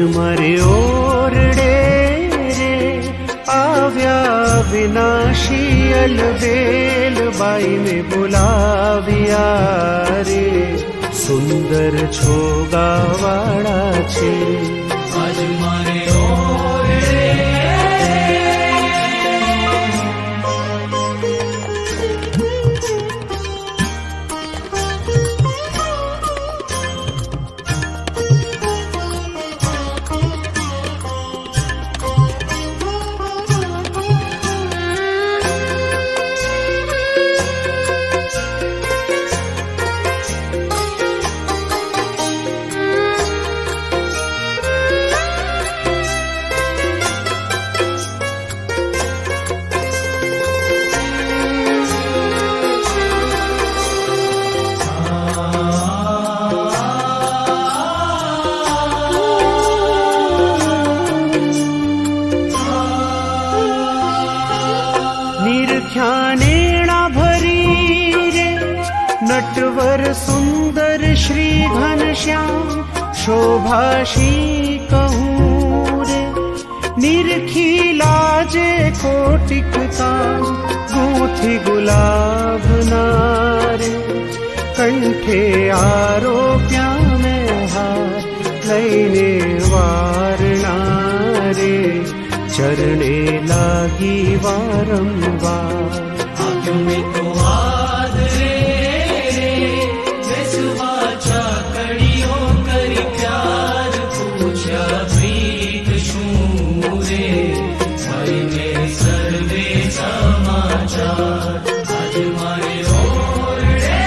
મારે ઓરડે રે આવ્યા વિનાશી અલબેલ બાઈને બોલાવ્યા રે સુંદર છોગાવાળા છે આજ મારે ઓરડે નિરખ્યાનેણા ભરી રે નટવર સુંદર શ્રી ઘનશ્યામ શોભાશી કહું રે નિરખી લાજે કોટિક કામ ગૂંથી ગુલાબના રે કંઠે આરોપ્યા મેં હાર લઈને વારણા રે ચરણે લાગી વારંવાર આપ્યું તો આદરે બેસવા ચાકડીઓ કરી પ્યાર પૂછ્યા પ્રીત શું રે ભાઈને સર્વે સમાચાર આજ મારે ઓરડે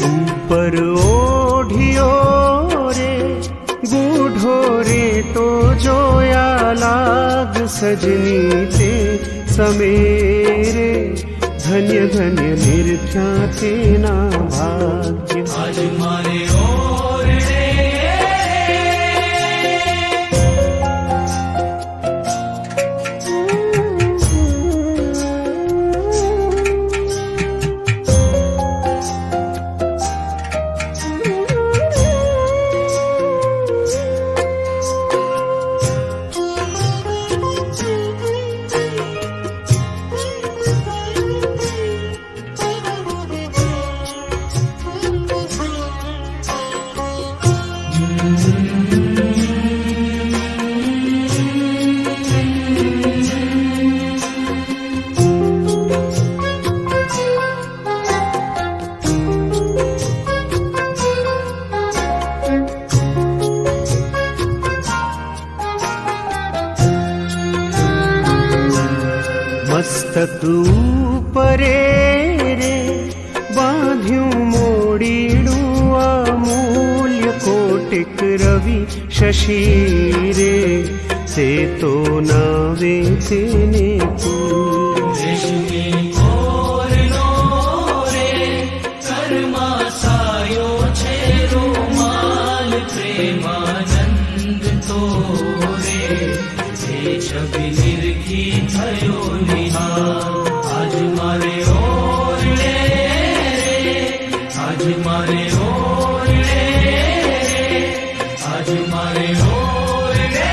ઉપર ઓઢિયો રે ગૂઢો રે તો જોયા લાગ સજની તે સમેરે ધન્ય ધન્ય નિરખ્યા તેના ભાગ્ય આજ મારે ઓરડે મસ્તક ઉપરે રે બાંધ્યું મોડીડું અમૂલ્ય કોટિક રવિ શશી રે તે તો નવે તેને રેશમી ઓરનો રે કર્મા સાયો છે રોમાલ પ્રેમાનંદ તો રે એ છબી નિરખી થયો નિહાલ આજ મારે ઓરડે આજ મારે ઓરડે આજ મારે ઓરડે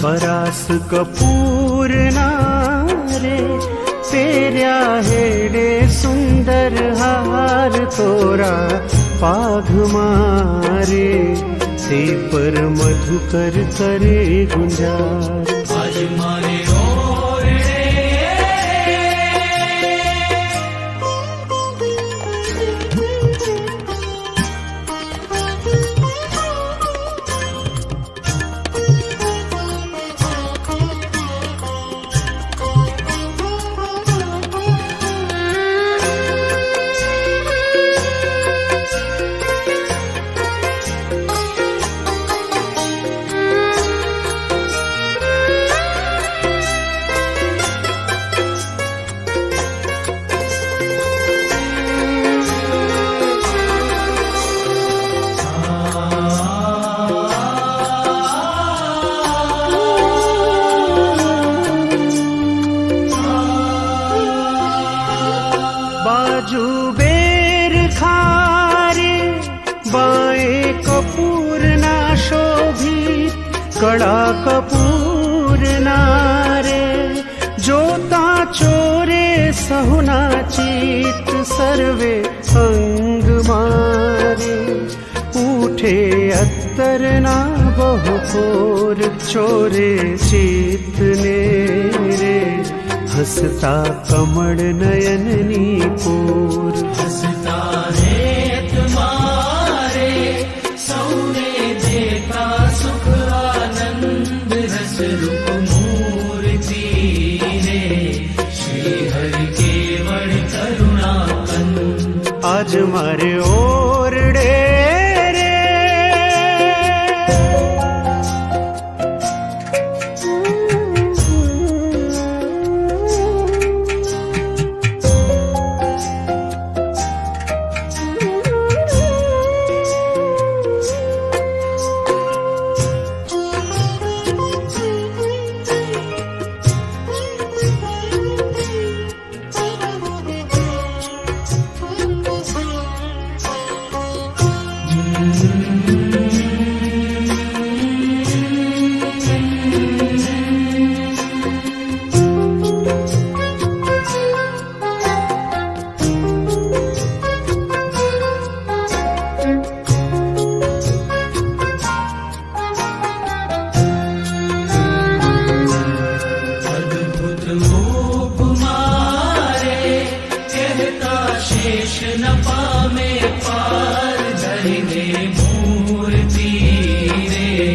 परास कपूर नारे पेर्या हेडे सुंदर हार तोरा पाघ मारे ते पर मधुकर करे गुंजार आज मारे ओरडे बाजू बेर खारे बाएं कपूर ना शोभित कड़ा कपूर नारे जोता चोरे सहुना चित सर्वे अंग मारे उठे अत्तर ना बहुकोर चोरे चित ने रे हसता कमल नयननी कोर हसता है तुम्हारे सौने देता सुख आनंद रस रूप मूर्ति रे श्री हरि केवल करुणा कंद आज मारे ओरडे रे न पामे पार धरिने मूर्ति रे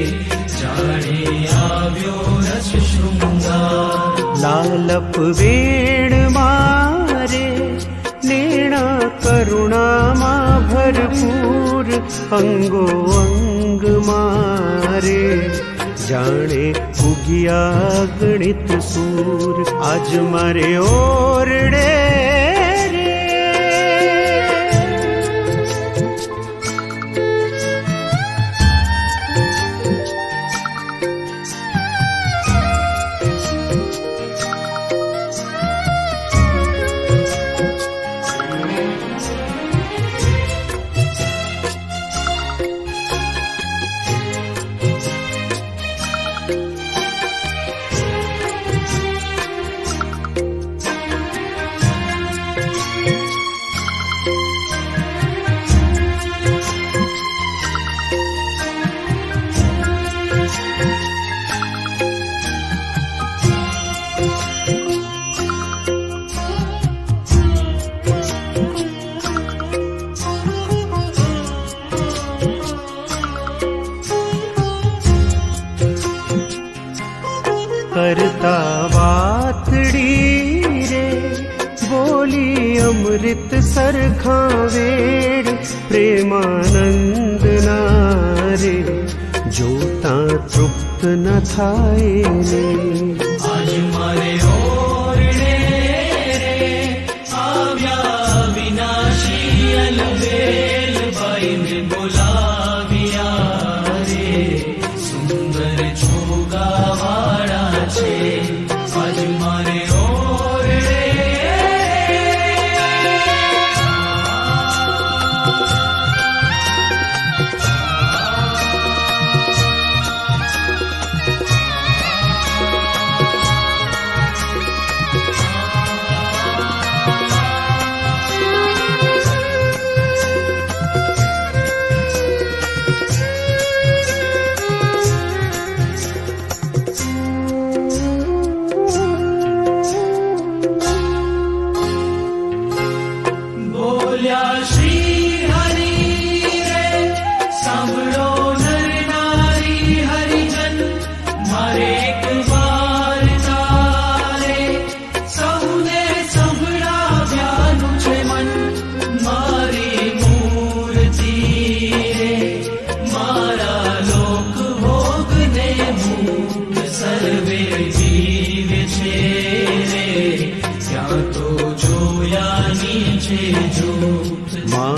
जाने आव्यो रस शृंगार लालप वेण मारे नेणा करुणा मा भरपूर अंगो अंग मारे जाने उगिया गणित सूर आज मारे ओरडे करता वातड़ी रे बोली अमृत सरखा वेड़ प्रेमानंद नारे जोता तृप्त न थाए ने आज मारे ओरडे रे आव्या विनाशी अलबेल बाई में बोलाविया रे सुंदर छोगा वाड़ा छे आज मारे ओरडे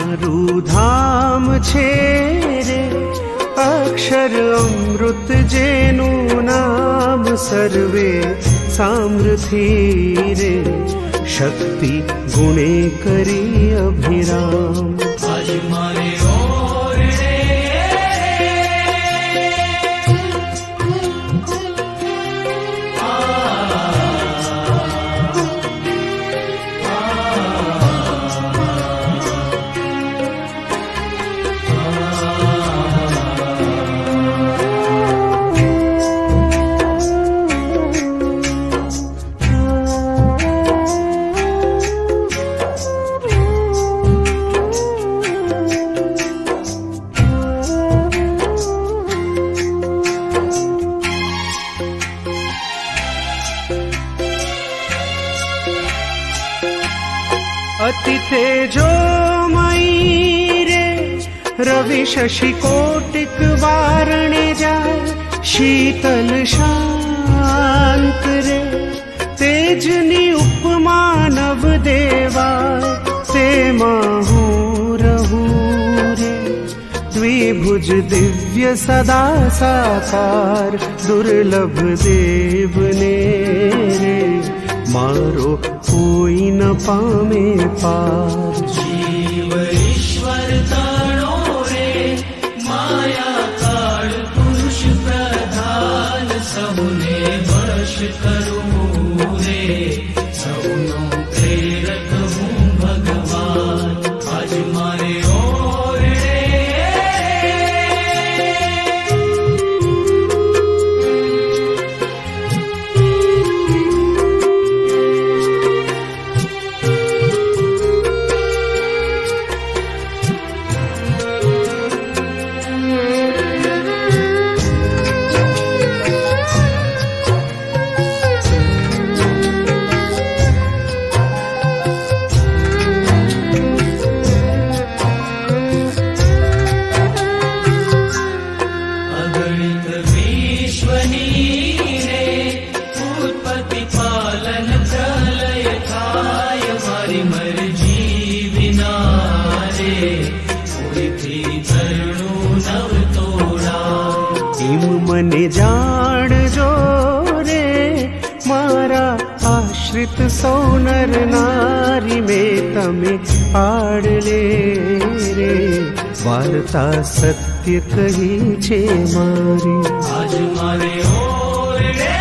મારું ધામ છે રે, અક્ષર અમૃત જેનું નામ, સર્વે સામ્રથી રે, શક્તિ ગુણે કરી અભિરામ. આજ મારે ઓરડે અતિ તેજોમયી રે, રવિ શશિ કોટિક વારણે જાય, શીતલ શાંત રે, તેજની ઉપમા નવ દેવાય, તેમાં હું રહું રે, દ્વિભુજ દિવ્ય સદા સાકાર, દુર્લભ દેવને રે, મારો કોઈ ન પામે પાર. જીવ ઈશ્વર તણો રે, માયા કાળ પુરુષ પ્રધાન, સૌને વશ કરું રે, સૌનો પ્રેરક હું ભગવાન. આજ મારે ઓરડે મને જાણજો રે, મારા આશ્રિત સૌ નર નારી, મેં તમે આડલે રે, વાર્તા સત્ય કહી છે મારી. આજ મારે ઓરડે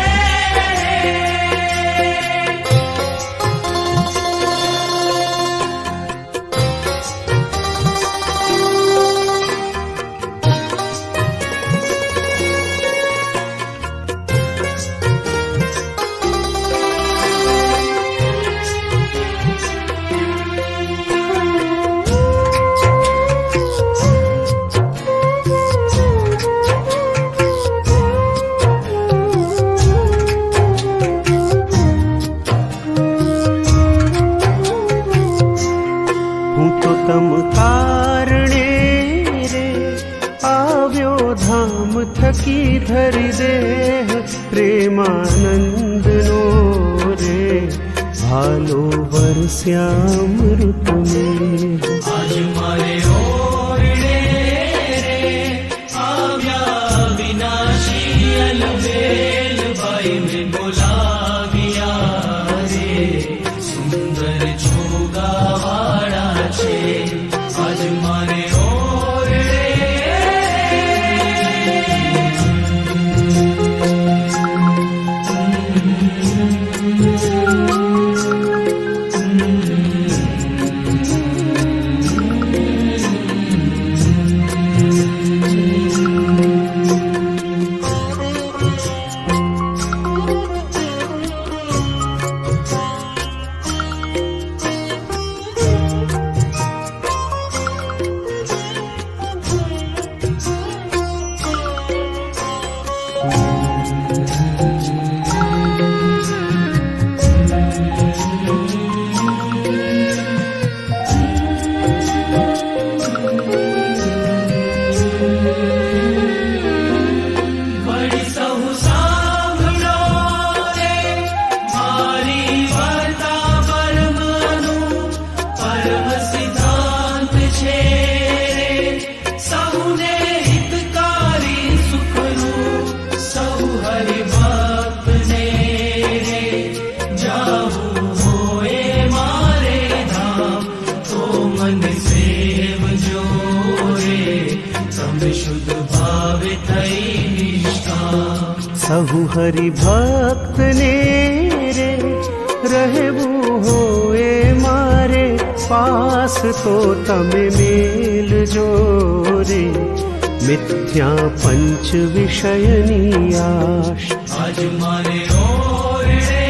તમ કારણે રે, આવ્યો ધામ થકી ધરી દેહ, પ્રેમાનંદનો રે, ભાલો વરસ્યામૃત મેં. આજ મારે ઓરડે રે, આવ્યા વિનાશી અલબેલ ભાઈ મેં બોલાવ્યા રે, સુંદર છોગાવાળા છે. આજ મારે ઓરડે છે સહુ હરિ ભક્ત ને રે રહેવું હોય મારે પાસ તો તમે મેલજો રે મિથ્યા પંચ વિષયની આશ આજ મારે ઓરડે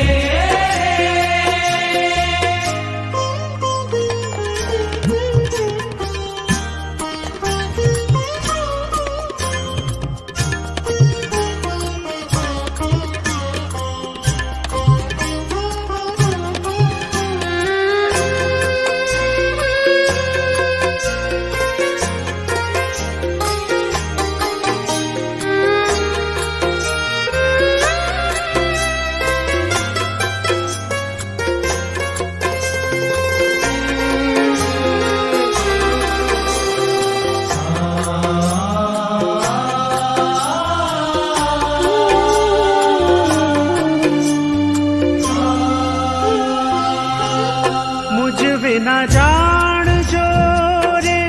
ના જાણજો રે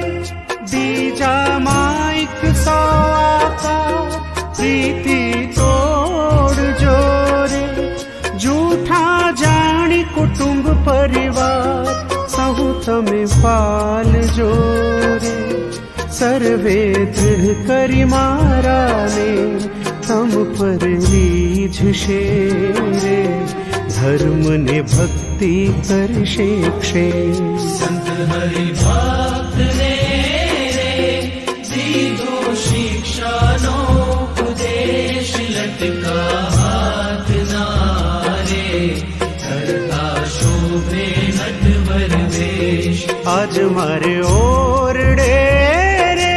બીજા માઈક સવાકા પ્રીતિ તોડજો રે જૂઠા જાણી કુટુંબ પરિવાર સહુ તમે પાલજો રે સર્વે દૃઢ કરી મારાને તમ પર રીઝશે રે ધર્મ ને ભક્તિ કરશે ક્ષેમ સંત હરિ ભક્ત ને રે દીધો શિક્ષાનો ઉપદેશ લટકા હાથ ના રે કરતા શોભે નટવર વેશ આજ મારે ઓરડે રે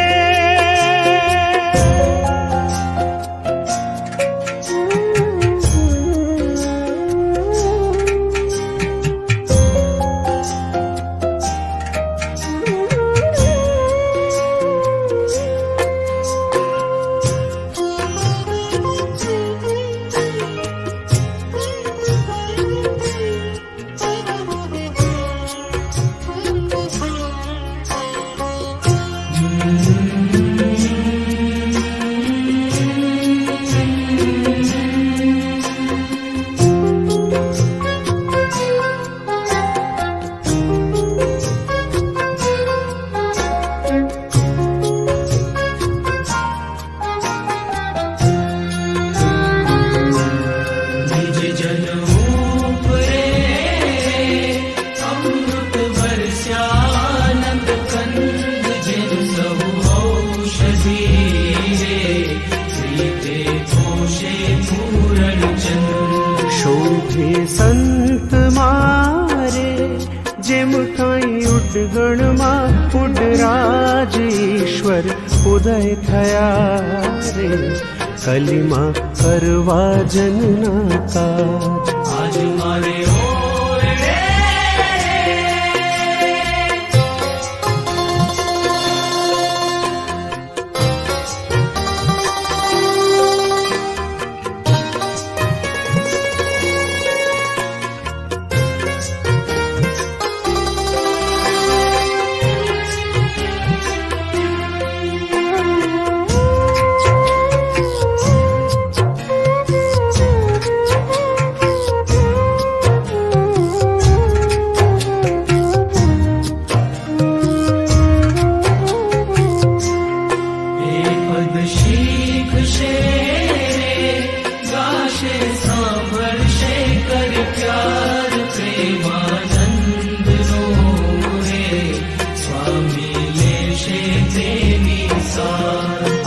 શોભે સંત મારે જેમ કઈ ઉડગણમાં ઉડરાજ ઈશ્વર ઉદય થયા રે કલીમાં કરવા જનના કાજ આજ મારે ઓરડે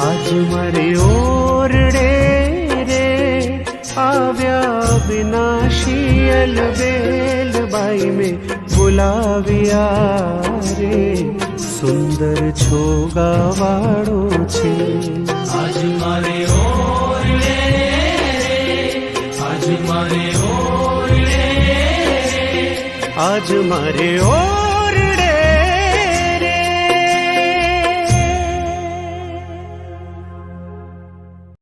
આજ મારે ઓરડે રે આવ્યા વિનાશી અલબેલ બાઈ મેં બોલાવ્યા રે સુંદર છોગાવાળો છે આજ મારે ઓરડે આજ મારે ઓ